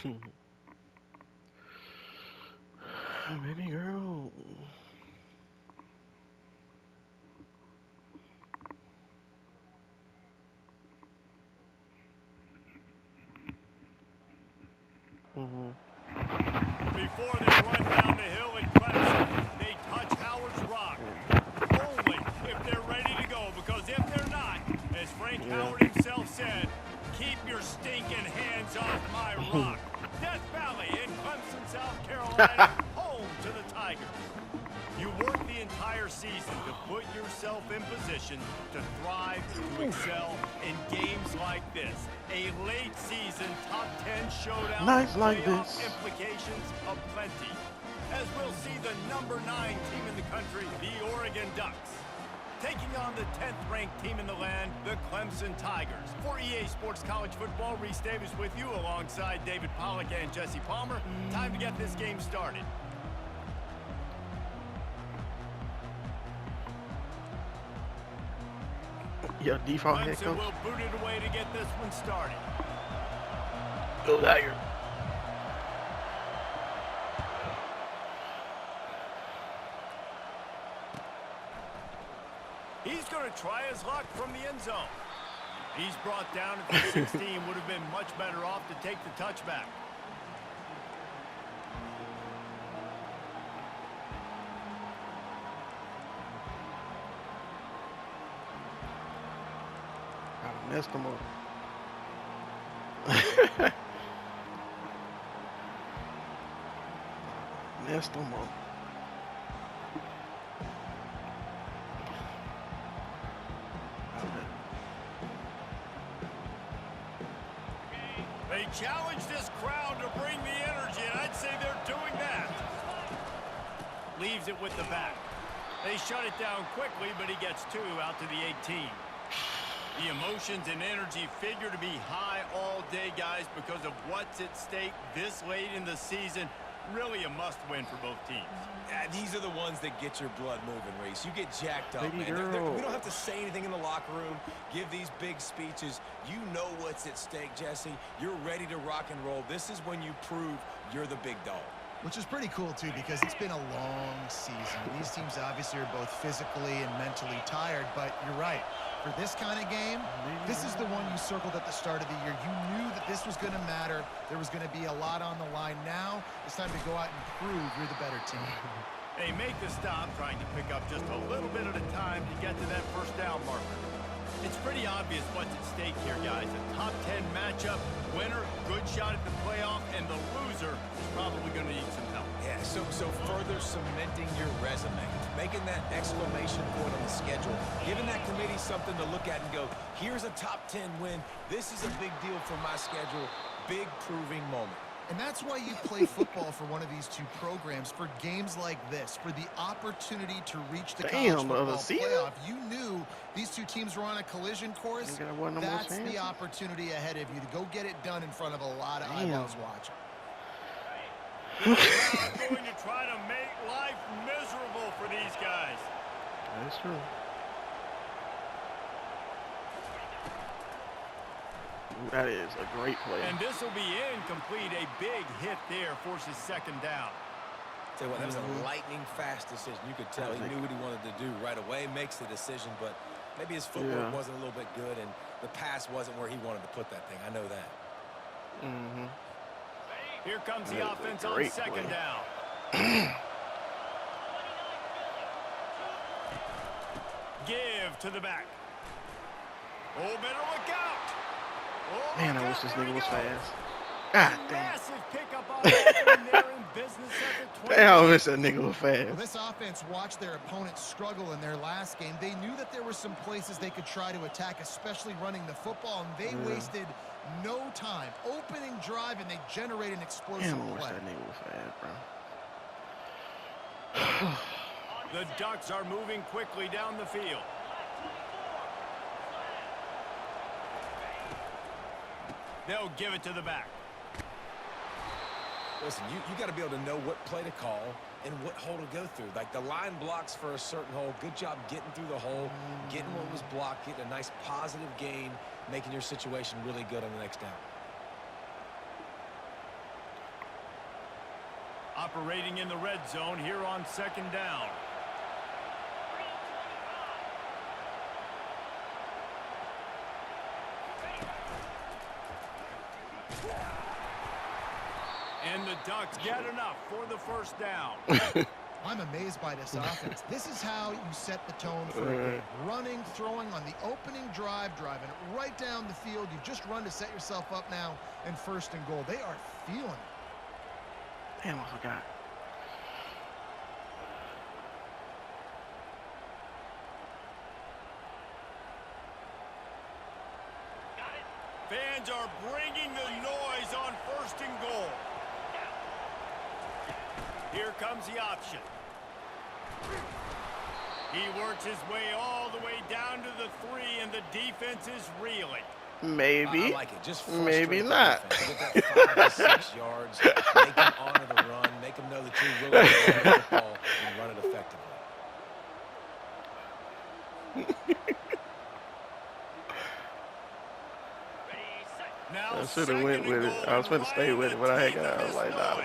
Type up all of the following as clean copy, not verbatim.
Baby girl. Mm-hmm. Before they run down the hill in Clemson, they touch Howard's rock. Only if they're ready to go, because if they're not, as Frank Howard himself said, keep your stinking hands off my rock. Death Valley in Clemson, South Carolina, home to the Tigers. You work the entire season to put yourself in position to thrive, to excel in games like this. A late season top 10 showdown. Nights like playoff this. Implications aplenty. As we'll see the #9 team in the country, the Oregon Ducks, taking on the 10th ranked team in the land, the Clemson Tigers. For EA Sports College Football, Reese Davis with you alongside David Pollack and Jesse Palmer. Time to get this game started. Your default head Clemson coach. will boot it away to get this one started. Go Tiger. He's going to try his luck from the end zone. He's brought down at the 16. Would have been much better off to take the touchback. I messed him up. Messed him up. They challenge this crowd to bring the energy, and I'd say they're doing that. Leaves it with the back. They shut it down quickly, but he gets 2 out to the 18. The emotions and energy figure to be high all day, guys, because of what's at stake this late in the season. Really a must-win for both teams. These are the ones that get your blood moving, Reese. You get jacked up, Baby man. girl. We don't have to say anything in the locker room, give these big speeches. You know what's at stake, Jesse. You're ready to rock and roll. This is when you prove you're the big dog. Which is pretty cool, too, because it's been a long season. These teams obviously are both physically and mentally tired, but you're right. For this kind of game, this is the one you circled at the start of the year. You knew that this was going to matter. There was going to be a lot on the line. Now it's time to go out and prove you're the better team. They make the stop, trying to pick up just a little bit at a time to get to that first down marker. It's pretty obvious what's at stake here, guys. A top 10 matchup, winner, good shot at the playoff, and the loser is probably going to need some help. Yeah, so further cementing your resume, making that exclamation point on the schedule, giving that committee something to look at and go, here's a top 10 win. This is a big deal for my schedule. Big proving moment. And that's why you play football for one of these two programs, for games like this, for the opportunity to reach the college football playoff. You knew these two teams were on a collision course. That's the opportunity ahead of you to go get it done in front of a lot of eyeballs watching. They're going to try to make life miserable for these guys. That's true. That is a great play. And this will be incomplete. A big hit there forces second down. Tell you what, that was a lightning-fast decision. You could tell he knew what he wanted to do right away, makes the decision, but maybe his footwork wasn't a little bit good, and the pass wasn't where he wanted to put that thing. I know that. Here comes the offense on second down. Give to the back. Oh, better look out. Oh, Man, I wish this nigga was fast. God damn. Massive pickup on there in business at the 20. Damn, I wish that nigga was fast. Well, this offense watched their opponents struggle in their last game. They knew that there were some places they could try to attack, especially running the football, and they wasted no time. Opening drive, and they generated an explosive Damn, I wish play. that nigga was fast, bro. The Ducks are moving quickly down the field. They'll give it to the back. Listen, you got to be able to know what play to call and what hole to go through. Like the line blocks for a certain hole. Good job getting through the hole, getting what was blocked, getting a nice positive gain, making your situation really good on the next down. Operating in the red zone here on 2nd down. And the Ducks get enough for the 1st down. I'm amazed by this offense. This is how you set the tone for a game. Running, throwing on the opening drive, driving it right down the field. You just run to set yourself up now in 1st and goal. They are feeling it. Damn, I forgot. Fans are bringing the noise on 1st and goal. Here comes the option. He works his way all the way down to the 3, and the defense is reeling. Maybe. I like it. Just Maybe frustrate the not. defense. Get that 5 to 6 yards. Make them honor the run. Make them know that you're willing to run the football and run it effectively. Now I should have went with it. I was going to stay with it, but I was like, nah.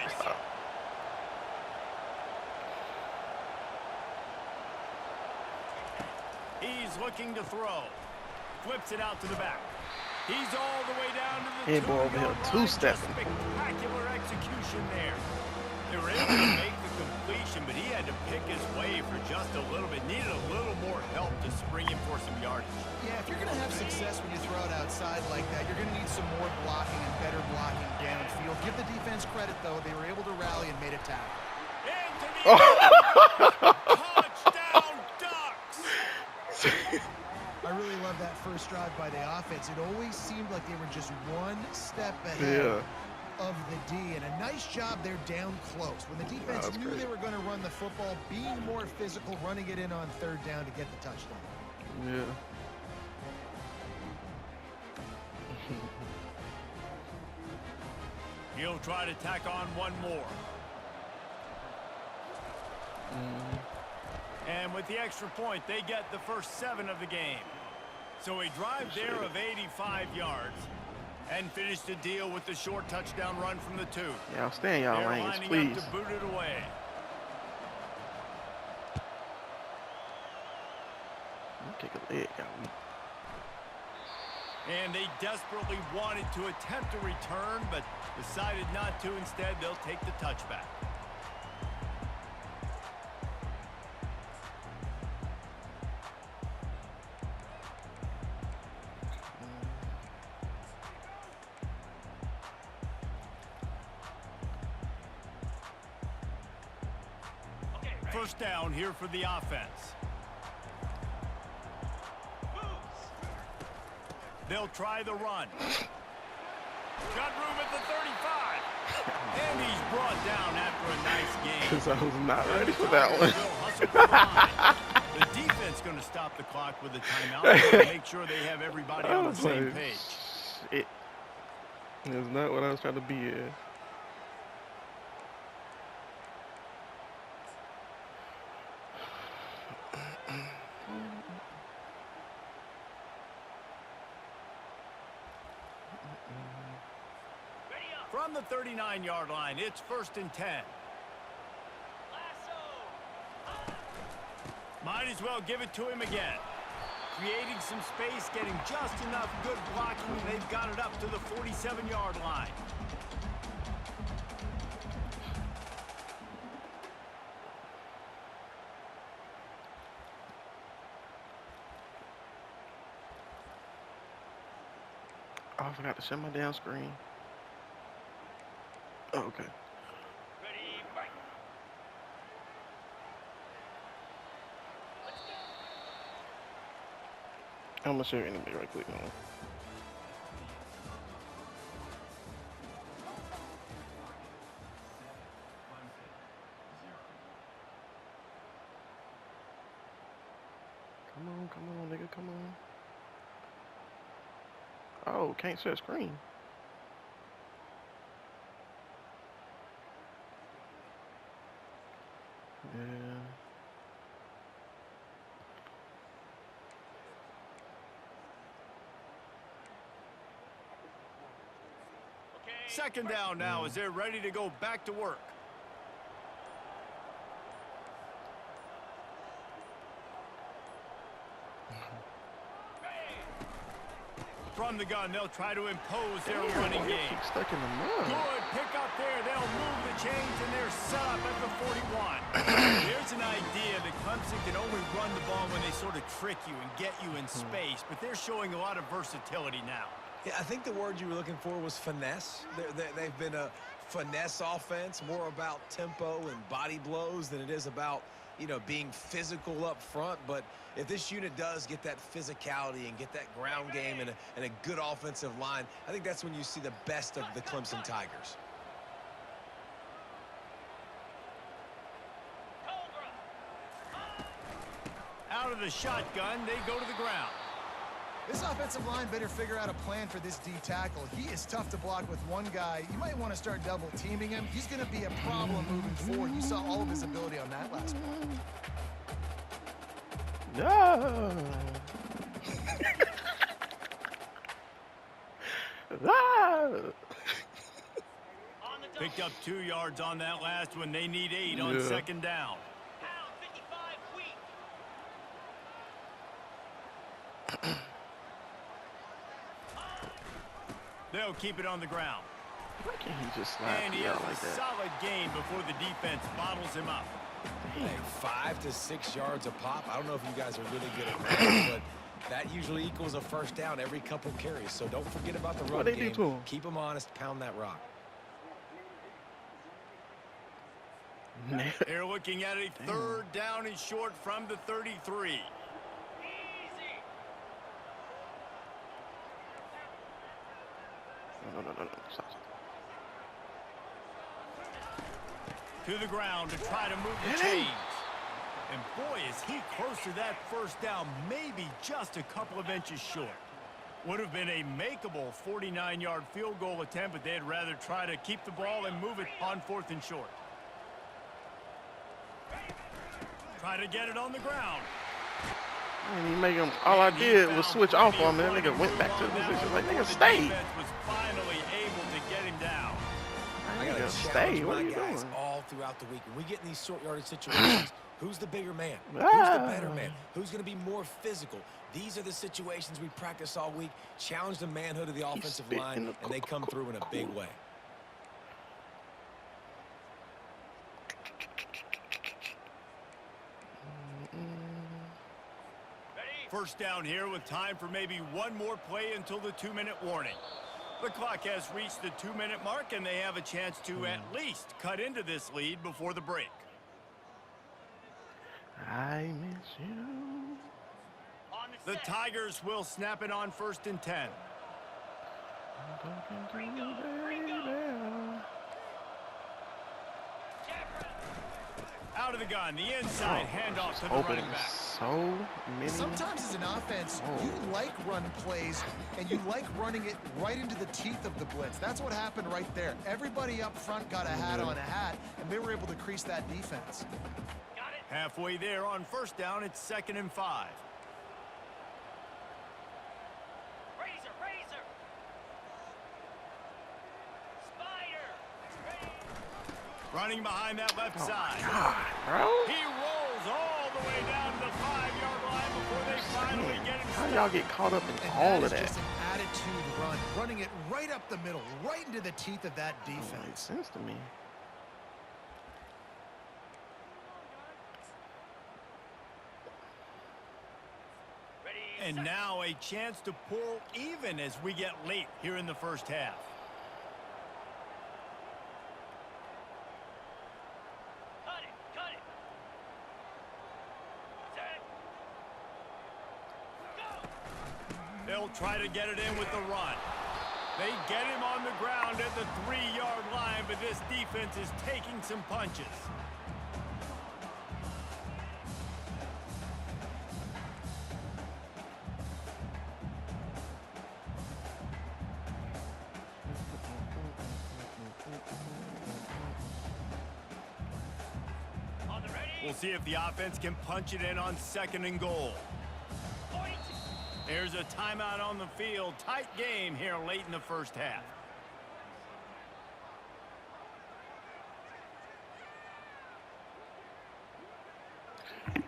He's looking to throw. Flips it out to the back. He's all the way down to the Hey, boy, over here, 2-yard line. two-stepping. Just spectacular execution there. They were able to make the completion, but he had to pick his way for just a little bit. Needed a little more help to spring him for some yardage. Yeah, if you're going to have success when you throw it outside like that, you're going to need some more blocking and better blocking downfield. Give the defense credit, though. They were able to rally and made a tackle. Touchdown, Ducks! I really love that first drive by the offense. It always seemed like they were just one step ahead of the D, and a nice job there down close. When the defense knew they were going to run the football, being more physical, running it in on 3rd down to get the touchdown. Yeah. He'll try to tack on one more. And with the extra point, they get the first 7 of the game. So a drive there of 85 yards and finished the deal with the short touchdown run from the 2. Y'all stay in y'all lanes, please. Up to boot it away. Kick a leg, got me. And they desperately wanted to attempt a return, but decided not to. Instead, they'll take the touchback. First down here for the offense. They'll try the run. Got room at the 35. And he's brought down after a nice game. Because I was not ready for that one. The defense going to stop the clock with a timeout to make sure they have everybody on the same page. Shit. That's not what I was trying to be in. From the 39-yard line, it's 1st and 10. Might as well give it to him again. Creating some space, getting just enough good blocking, and they've got it up to the 47-yard line. Oh, I forgot to shut my damn screen. Oh, okay. I'm gonna share anybody right quick now. Come on, nigga, come on. Oh, can't share screen. Yeah. Second down now as they're ready to go back to work. from the gun. They'll try to impose their running game. Keep stuck in the mud. Good pick up there. They'll move the chains, and they're set up at the 41. There's an idea that Clemson can only run the ball when they sort of trick you and get you in space, but they're showing a lot of versatility now. Yeah, I think the word you were looking for was finesse. They've been a finesse offense, more about tempo and body blows than it is about, you know, being physical up front. But if this unit does get that physicality and get that ground game and a good offensive line, I think that's when you see the best of the Clemson Tigers. Out of the shotgun, they go to the ground. This offensive line better figure out a plan for this D tackle. He is tough to block with one guy. You might want to start double teaming him. He's going to be a problem moving forward. You saw all of his ability on that last one. No. No. Picked up 2 yards on that last one. They need 8 on second down. They'll keep it on the ground. Why can't he just slide And he out has like a that? solid gain before the defense bottles him up. Hey, 5 to 6 yards a pop. I don't know if you guys are really good at running, but that usually equals a first down every couple carries. So don't forget about the run game. Keep them honest. Pound that rock. They're looking at a third down and short from the 33. No. Stop. To the ground to try to move the chains. And boy, is he close to that first down, maybe just a couple of inches short. Would have been a makeable 49-yard field goal attempt, but they'd rather try to keep the ball and move it on 4th and short. Try to get it on the ground. And he make him. All I did was switch off on him. That nigga went back to the position. Like, nigga, stay. The defense was finally able to get him down. I got to stay. What are you guys doing? all throughout the week. When we get in these short yardage situations, who's the bigger man? Who's the better man? Who's going to be more physical? These are the situations we practice all week. Challenge the manhood of the offensive line, and they come through in a big way. First down here with time for maybe one more play until the 2-minute warning. The clock has reached the 2-minute mark, and they have a chance to at least cut into this lead before the break. I miss you. The Tigers will snap it on 1st and 10. Out of the gun, the inside handoff to the running back. So many. Sometimes as an offense, you like run plays, and you like running it right into the teeth of the blitz. That's what happened right there. Everybody up front got a hat on a hat, and they were able to crease that defense. Halfway there on first down, it's 2nd and 5. Running behind that left side. God, bro. He rolls all the way down to the 5-yard line before they finally get him. How y'all get caught up in And all that of that? is just an attitude run, running it right up the middle, right into the teeth of that That makes defense. sense to me. And now a chance to pull even as we get late here in the first half. They'll try to get it in with the run. They get him on the ground at the 3-yard line, but this defense is taking some punches. We'll see if the offense can punch it in on 2nd and goal. There's a timeout on the field. Tight game here late in the first half.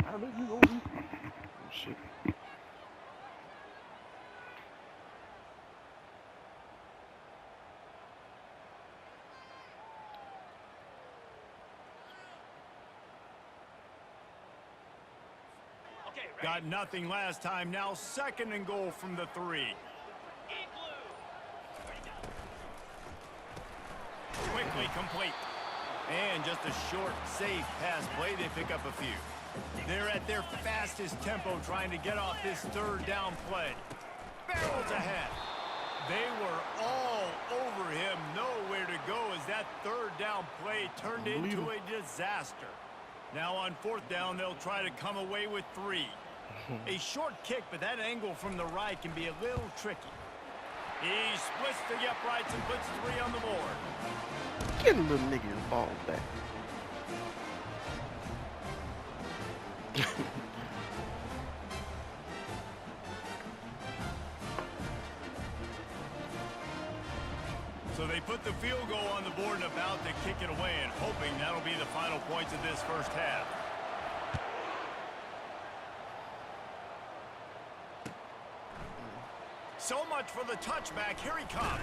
How did you go? Oh, shit. Got nothing last time. Now 2nd and goal from the 3. Quickly complete. And just a short, safe pass play. They pick up a few. They're at their fastest tempo trying to get off this 3rd down play. Barrels ahead. They were all over him. Nowhere to go as that 3rd down play turned into a disaster. Now on 4th down, they'll try to come away with 3. A short kick, but that angle from the right can be a little tricky. He splits the uprights and puts 3 on the board. Get a little nigga his ball back. So they put the field goal on the board and about to kick it away and hoping that'll be the final points of this first half. So much for the touchback. Here he comes.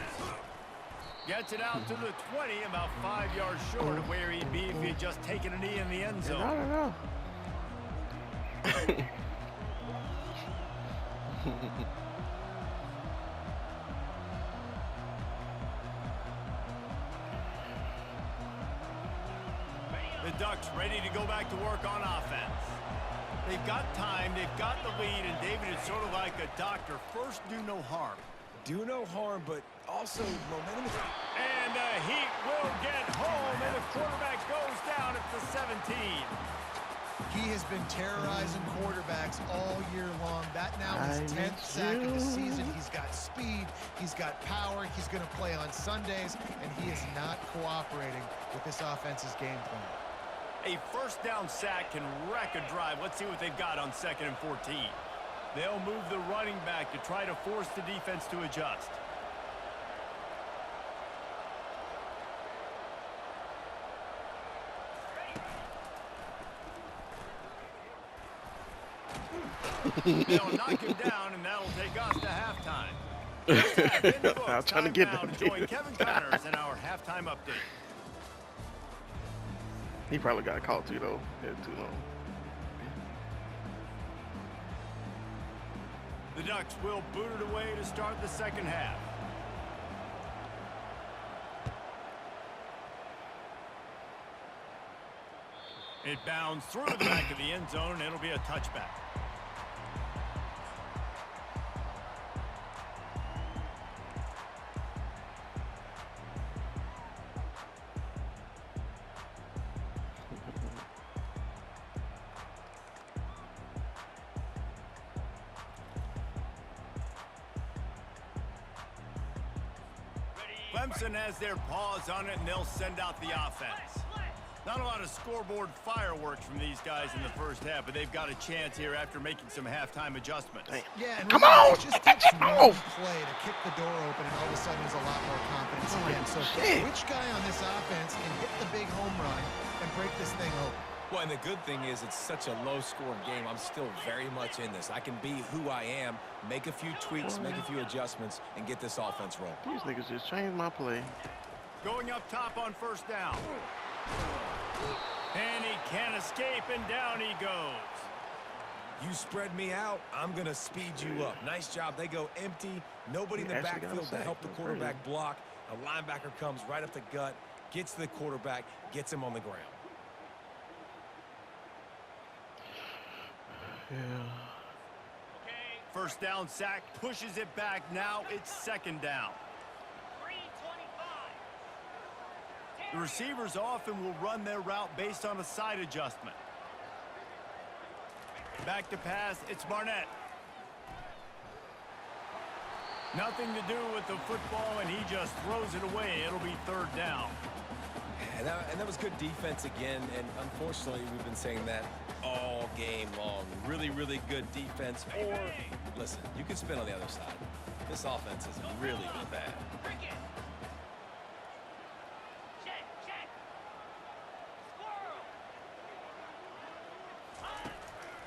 Gets it out to the 20, about 5 yards short of where he'd be if he had just taken a knee in the end zone. I don't know. The Ducks ready to go back to work on offense. They've got time, they've got the lead, and David is sort of like a doctor. First, do no harm. Do no harm, but also momentum. And the Heat will get home, and the quarterback goes down at the 17. He has been terrorizing quarterbacks all year long. That now is 10th sack of the season. He's got speed. He's got power. He's going to play on Sundays, and he is not cooperating with this offense's game plan. A 1st down sack can wreck a drive. Let's see what they've got on 2nd and 14. They'll move the running back to try to force the defense to adjust. They'll knock him down, and that'll take us to halftime. I was trying to get him. Join Kevin Connors in our halftime update. He probably got a call too, though. Had too long. The Ducks will boot it away to start the 2nd half. It bounds through the back of the end zone, and it'll be a touchback. Clemson has their paws on it, and they'll send out the offense. Not a lot of scoreboard fireworks from these guys in the first half, but they've got a chance here after making some halftime adjustments. Yeah, and come on! It just takes one play to kick the door open, and all of a sudden there's a lot more confidence again. So which guy on this offense can hit the big home run and break this thing open? Well, and the good thing is it's such a low-scoring game. I'm still very much in this. I can be who I am, make a few tweaks, make a few adjustments, and get this offense rolling. These niggas just changed my play. Going up top on 1st down. And he can't escape, and down he goes. You spread me out, I'm going to speed you up. Nice job. They go empty. Nobody in the backfield to help the quarterback block. A linebacker comes right up the gut, gets to the quarterback, gets him on the ground. Yeah. 1st down sack, pushes it back. Now it's 2nd down. The receivers often will run their route based on a side adjustment. Back to pass, it's Barnett. Nothing to do with the football, and he just throws it away. It'll be 3rd down. And that was good defense again, and unfortunately we've been saying that all game long. Really, really good defense. Or, listen, you can spin on the other side. This offense has really been bad.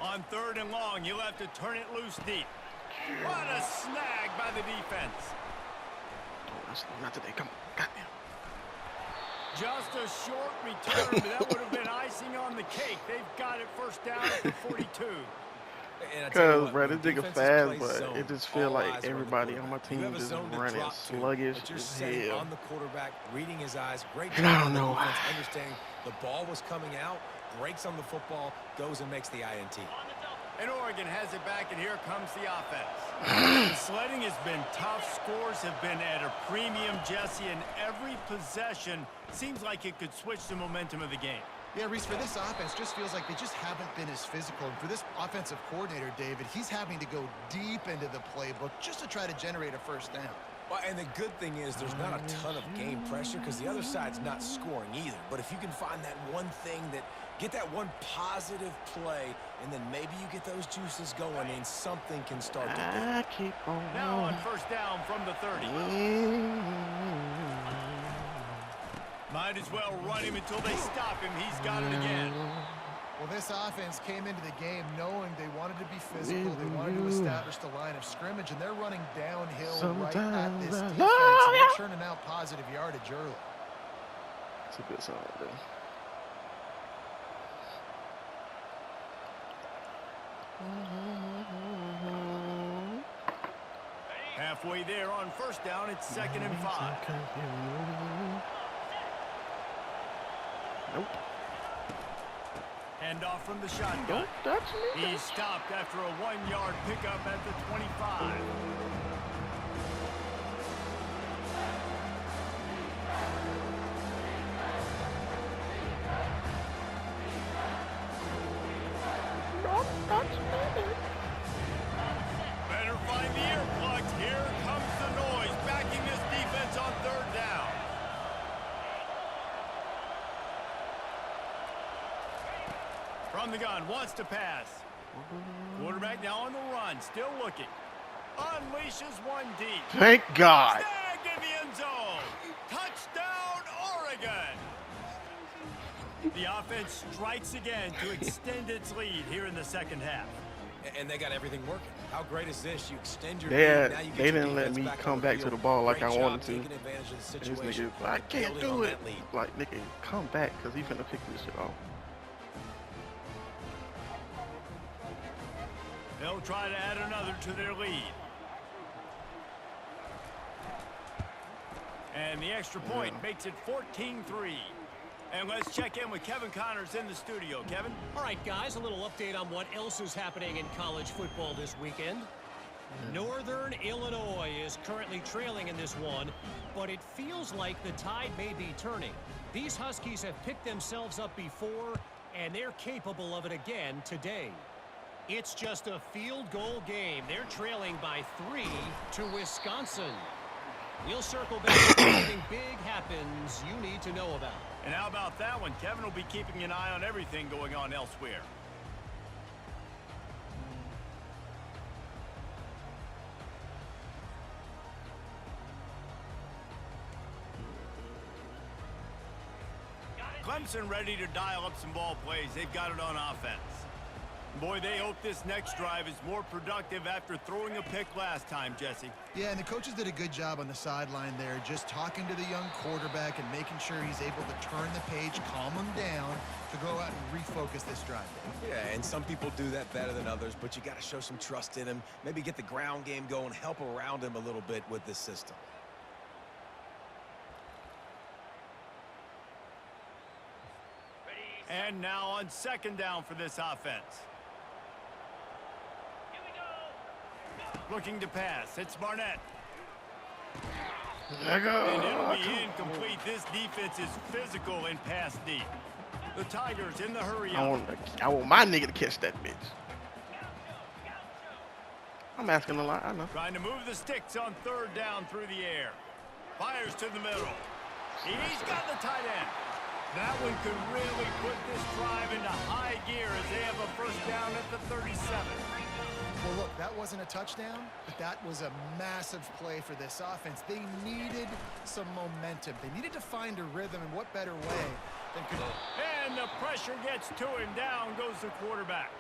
On 3rd and long, you'll have to turn it loose deep. What a snag by the defense. Oh, that's not today. Come on. Goddamn. Just a short return, but that would have been icing on the cake. They've got it 1st down at the 42. And I tell you Cause, what, bro, when this nigga defenses fast, play but zone, it just feel all like eyes are on the everybody on my quarterback. You team have a just zone to running drop to, sluggish but you're as setting hell. on the quarterback, reading his eyes. Great And I job don't on the know defense, why. understanding the ball was coming out, breaks on the football, goes and makes the INT. And Oregon has it back, and here comes the offense. The sledding has been tough. Scores have been at a premium, Jesse, and every possession seems like it could switch the momentum of the game. Yeah, Reese, for this offense, just feels like they just haven't been as physical. And for this offensive coordinator, David, he's having to go deep into the playbook just to try to generate a first down. Well, and the good thing is there's not a ton of game pressure because the other side's not scoring either. But if you can find that one thing get that one positive play, and then maybe you get those juices going and something can start to build. I keep on. Now on first down from the 30. Might as well run him until they stop him. He's got it again. Well, this offense came into the game knowing they wanted to be physical. They wanted to establish the line of scrimmage, and they're running downhill right at this defense. And they're churning out positive yardage early. It's a good song right there. Halfway there on first down, it's 2nd and 5. Nope. Hand off from the shotgun. Don't touch me. He's stopped after a 1-yard pickup at the 25. Don't touch me. Better find the earplugs. Here comes the noise, backing this defense on 3rd down. From the gun, wants to pass. Quarterback now on the run, still looking. Unleashes one deep. Thank God. Snagged in the end zone. Touchdown, Oregon. The offense strikes again to extend its lead here in the second half. And they got everything working. How great is this? You extend your They lead, now you get they your didn't let defense me back come on back to field. the ball like Great I job wanted to. taking advantage of the And this situation. nigga, I can't Building on do it. that lead. Like, nigga, come back, because he finna pick this shit off. They'll try to add another to their lead. And the extra point makes it 14-3. And let's check in with Kevin Connors in the studio. Kevin? All right, guys, a little update on what else is happening in college football this weekend. Northern Illinois is currently trailing in this one, but it feels like the tide may be turning. These Huskies have picked themselves up before, and they're capable of it again today. It's just a field goal game. They're trailing by 3 to Wisconsin. We'll circle back if anything big happens you need to know about. And how about that one? Kevin will be keeping an eye on everything going on elsewhere. Clemson ready to dial up some ball plays. They've got it on offense. Boy, they hope this next drive is more productive after throwing a pick last time, Jesse. Yeah, and the coaches did a good job on the sideline there, just talking to the young quarterback and making sure he's able to turn the page, calm him down, to go out and refocus this drive. Yeah, and some people do that better than others, but you got to show some trust in him. Maybe get the ground game going, help around him a little bit with this system. And now on 2nd down for this offense. Looking to pass. It's Barnett. And it'll be incomplete. This defense is physical and pass deep. The Tigers in the hurry up. I want my nigga to catch that bitch. I'm asking a lot, I know. Trying to move the sticks on 3rd down through the air. Fires to the middle. He's got the tight end. That one could really put this drive into high gear as they have a first down at the 37. Well, look, that wasn't a touchdown, but that was a massive play for this offense. They needed some momentum. They needed to find a rhythm, and what better way than could... And the pressure gets to him. Down goes the quarterback.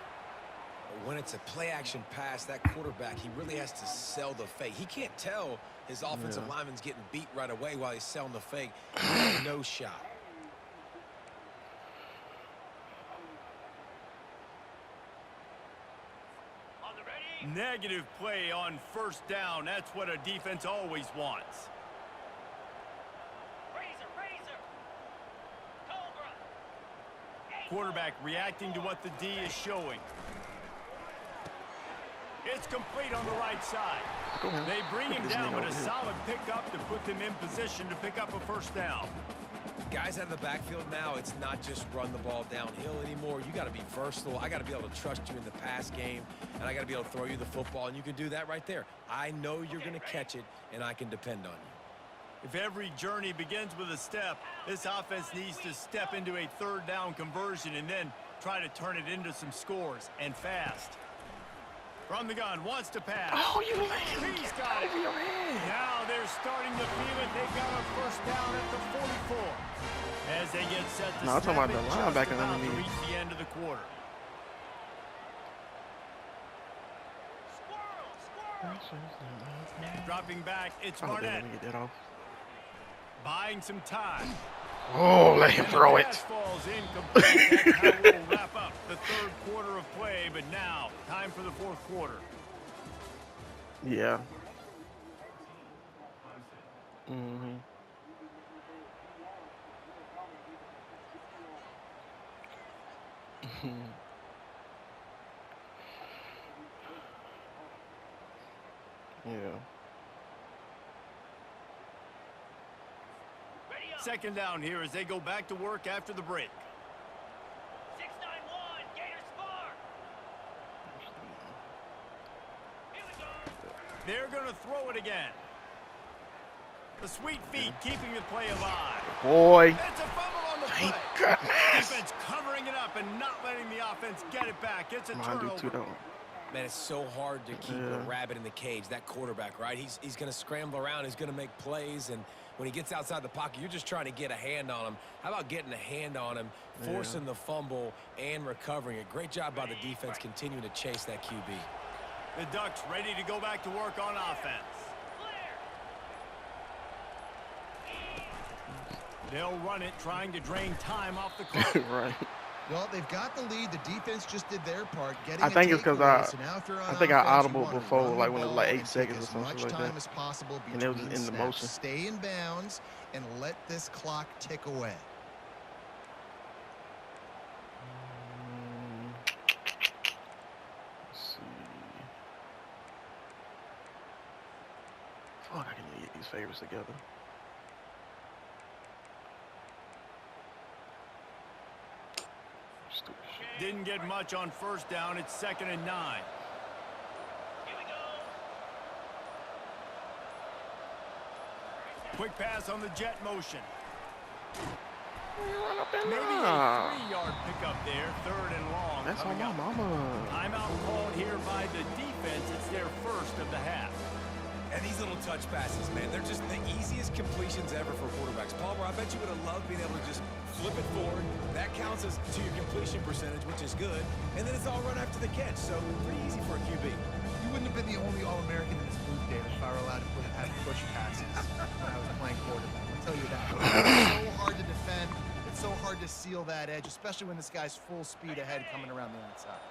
When it's a play-action pass, that quarterback, he really has to sell the fake. He can't tell his offensive lineman's getting beat right away while he's selling the fake. He has no shot. Negative play on first down. That's what a defense always wants. Quarterback reacting to what the D is showing. It's complete on the right side. They bring him down with a solid pickup to put them in position to pick up a first down. Guys out of the backfield now, it's not just run the ball downhill anymore. You got to be versatile. I got to be able to trust you in the pass game, and I got to be able to throw you the football, and you can do that right there. I know you're going to catch it, and I can depend on you. If every journey begins with a step, this offense needs to step into a third down conversion and then try to turn it into some scores, and fast. From the gun, wants to pass. Oh, you landed. He's got it. Now they're starting to feel it. They've got a first down at the 44. As they get set to I'm talking about the linebacker to underneath. reach the end of the quarter. Dropping back, it's Oh, Barnett. let me get that off. Buying some time. Oh, let him throw it. Pass falls incomplete. That's how we'll wrap up the third quarter of play, but now time for the fourth quarter. Yeah. Mm-hmm. Yeah. Second down here as they go back to work after the break. 6-9-1, Gators far. Here we go. They're going to throw it again. The sweet feet keeping the play alive. Boy. It's a fumble on the play. Thank goodness. Defense covering it up and not letting the offense get it back. It's a turnover. Man, it's so hard to keep a rabbit in the cage, that quarterback, right? He's going to scramble around. He's going to make plays, and when he gets outside the pocket, you're just trying to get a hand on him. How about getting a hand on him, forcing the fumble, and recovering it? Great job by the defense continuing to chase that QB. The Ducks ready to go back to work on offense. They'll run it, trying to drain time off the clock. Right. Well, they've got the lead. The defense just did their part. I think it's because I think I audible before, like when it was like 8 seconds or something like that. As possible and it was in the motion. Stay in bounds and let this clock tick away. Let's see. Fuck, I can get these favorites together. Didn't get much on first down. It's 2nd and 9. Here we go. Quick pass on the jet motion. Maybe Maybe a 3-yard pickup there. 3rd and long. That's on my mama. Timeout called here by the defense. It's their first of the half. And these little touch passes, man, they're just the easiest completions ever for quarterbacks. Palmer, I bet you would have loved being able to just flip it forward. That counts as to your completion percentage, which is good. And then it's all run after the catch, so pretty easy for a QB. You wouldn't have been the only All-American in this booth, David, if I were allowed to have push passes when I was playing quarterback. I'll tell you that. It's so hard to defend. It's so hard to seal that edge, especially when this guy's full speed ahead coming around the outside.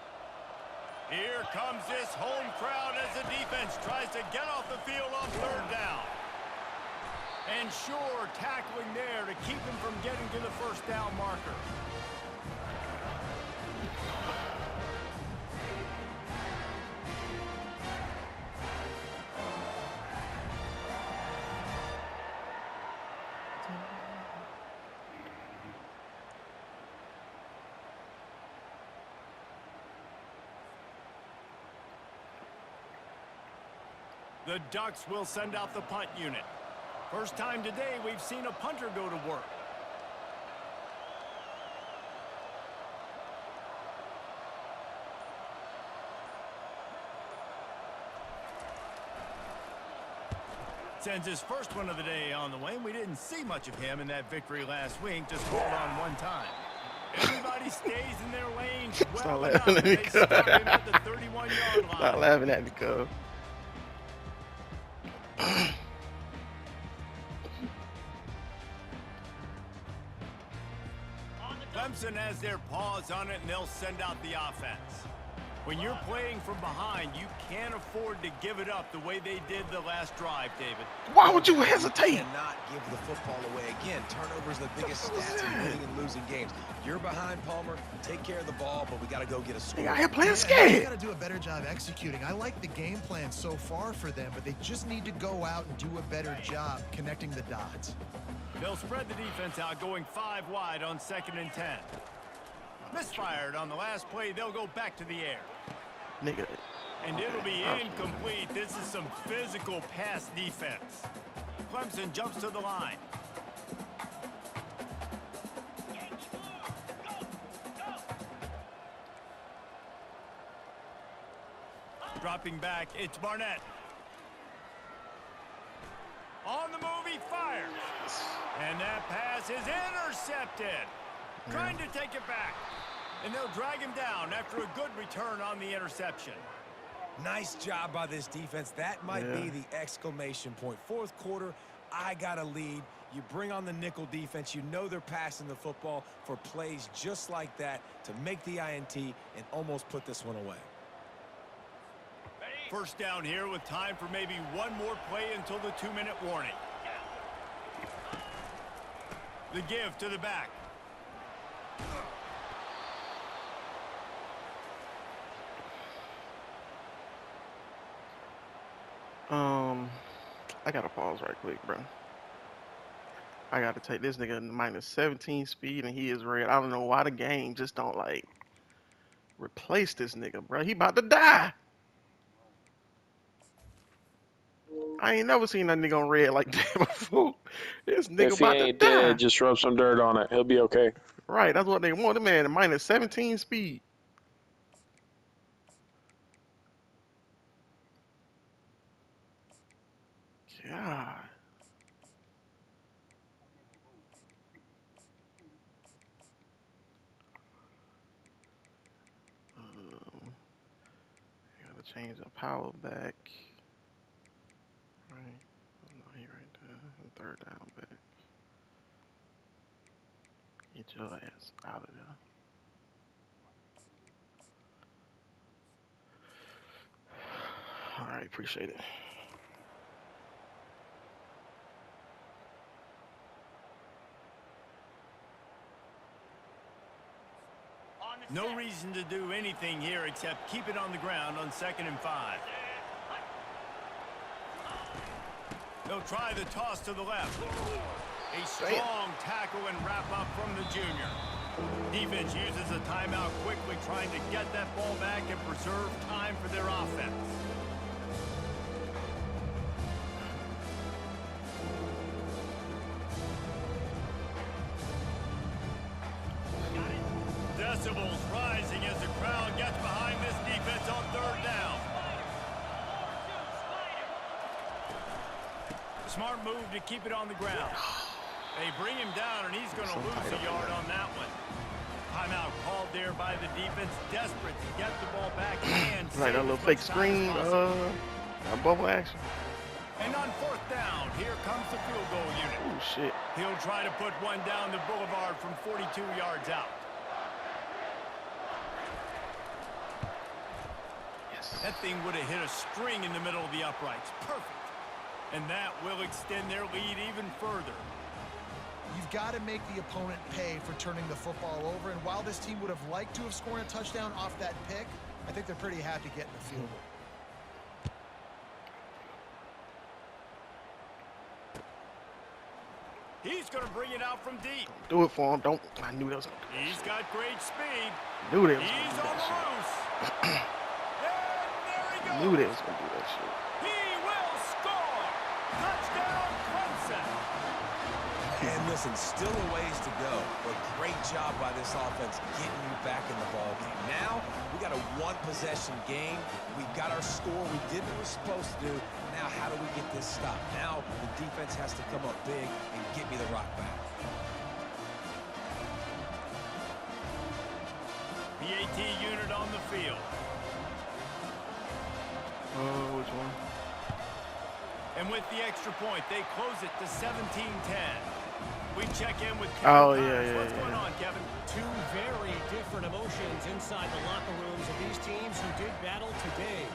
Here comes this home crowd as the defense tries to get off the field on 3rd down. And sure, tackling there to keep him from getting to the first down marker. The Ducks will send out the punt unit. First time today we've seen a punter go to work. Sends his first one of the day on the way. We didn't see much of him in that victory last week. Just called on one time. Everybody stays in their lanes. Stop Well laughing at me, they stop him at the 31-yard line. Stop laughing at me, cuz. Clemson has their paws on it, and they'll send out the offense. When you're playing from behind, you can't afford to give it up the way they did the last drive, David. Why would you hesitate? You cannot give the football away. Again, turnovers are the biggest stats in winning and losing games. You're behind, Palmer. Take care of the ball, but we got to go get a score. They out here playing They scared. got to do a better job executing. I like the game plan so far for them, but they just need to go out and do a better job connecting the dots. They'll spread the defense out, going 5 wide on 2nd and 10. Misfired on the last play. They'll go back to the air. Nigga. And it'll be incomplete. This is some physical pass defense. Clemson jumps to the line. Dropping back, it's Barnett. On the move, he fires. And that pass is intercepted. Trying to take it back. And they'll drag him down after a good return on the interception. Nice job by this defense. That might be the exclamation point. 4th quarter, I got a lead. You bring on the nickel defense. You know they're passing the football for plays just like that to make the INT and almost put this one away. First down here with time for maybe one more play until the 2-minute warning. The give to the back. I gotta pause right quick, bro. I gotta take this nigga minus 17 speed and he is red. I don't know why the game just don't like replace this nigga, bro. He about to die. I ain't never seen that nigga on red like that before. This nigga If he about to ain't die. dead, just rub some dirt on it. He'll be okay. Right, that's what they want. The man minus 17 speed. God. Gotta change the power back. Right. No, he right there. 3rd down back. Get your ass out of there. Alright, appreciate it. No reason to do anything here except keep it on the ground on 2nd and 5. They'll try the toss to the left. A strong tackle and wrap up from the junior. Defense uses a timeout quickly, trying to get that ball back and preserve time for their offense. Decibels rising as the crowd gets behind this defense on 3rd down. Smart move to keep it on the ground. They bring him down, and he's going to lose a yard on that one. Timeout called there by the defense, desperate to get the ball back and Like that little fake screen, bubble action. And on 4th down, here comes the field goal unit. Oh shit. He'll try to put one down the boulevard from 42 yards out. That thing would have hit a string in the middle of the uprights. Perfect. And that will extend their lead even further. You've got to make the opponent pay for turning the football over. And while this team would have liked to have scored a touchdown off that pick, I think they're pretty happy getting the field goal. He's going to bring it out from deep. Do it for him. Don't. I knew that was going to do He's got great speed. that. Knew they was He's going to do on the that loose. And there he shit. goes. Knew they was going to do that shit. He will score. Touchdown, Clemson. And listen, still a ways to go, but great job by this offense getting you back in the ball game. Now, we got a 1-possession game. We got our score. We did what we're supposed to do. Now, how do we get this stopped? Now, the defense has to come up big and get me the rock back. PAT unit on the field. Oh, which one? And with the extra point, they close it to 17-10. We check in with Kevin Oh, Connors. yeah. What's going on, Kevin? Two very different emotions inside the locker rooms of these teams who did battle today.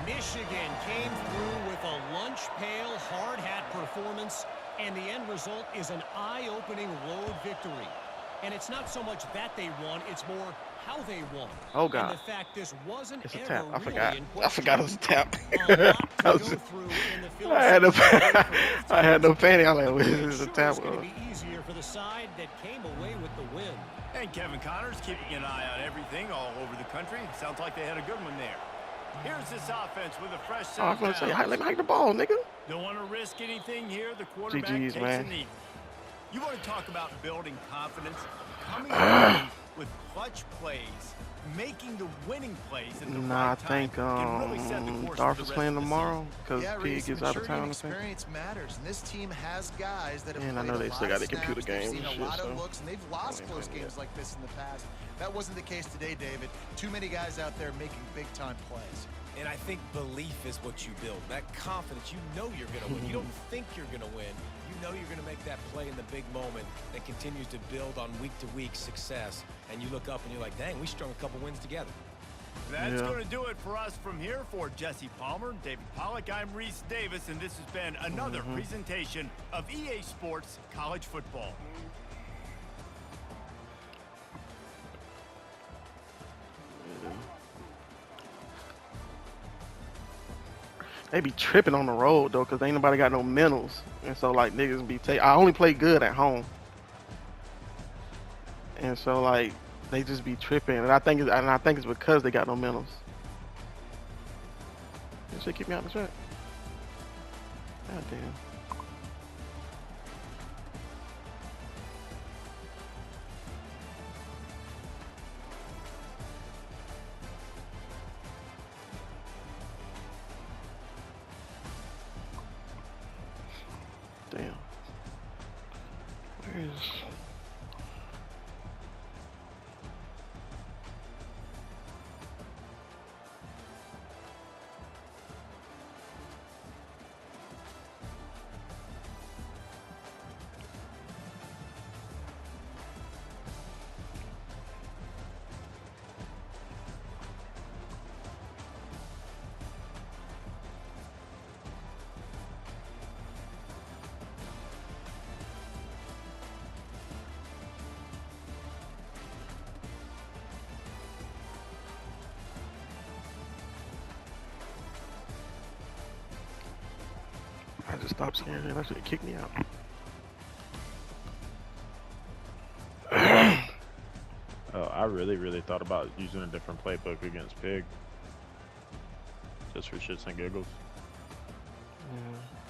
Michigan came through with a lunch pail, hard hat performance, and the end result is an eye-opening road victory. And it's not so much that they won, it's more how they won. Oh, God. And the fact this wasn't It's a ever tap. I really forgot. in I forgot it was a tap. A lot to I go was- through in the film I had no, session today for both I had no teams. panic. I'm like, But what it is this a sure tap? is going to be easier for the side that came away with the win. And Kevin Connors keeping an eye on everything all over the country. Sounds like they had a good one there. Here's this offense with a fresh set Oh, I of was gonna say, downs. let me hike the ball, nigga. Don't want to risk anything here. The quarterback GG's, takes man. a knee. You want to talk about building confidence? Coming away with clutch plays, making the winning plays at the Nah, I right time think can really set the course Darth for is the playing rest of the tomorrow because Yeah, P Reese, gets out of maturity town. and I think. experience matters, and this team has guys that have And I played know a they lot still got of their computer snaps, they've games seen and a shit, lot of so looks, and they've lost ain't close playing games yet. like this in the past. That wasn't the case today, David. Too many guys out there making big-time plays. And I think belief is what you build. That confidence, you know you're going to win. You don't think you're going to win. You know you're going to make that play in the big moment that continues to build on week-to-week success. And you look up and you're like, dang, we strung a couple wins together. That's Yeah. going to do it for us from here. For Jesse Palmer, David Pollack, I'm Reese Davis, and this has been another presentation of EA Sports College Football. They be tripping on the road though, cause ain't nobody got no mentals, and so like niggas be I only play good at home, and so like they just be tripping, and I think it's because they got no mentals. This shit keep me out the track. God damn. Damn. Where is... I just stopped scaring it. I should have kicked me out. Oh, I really thought about using a different playbook against Pig. Just for shits and giggles. Yeah.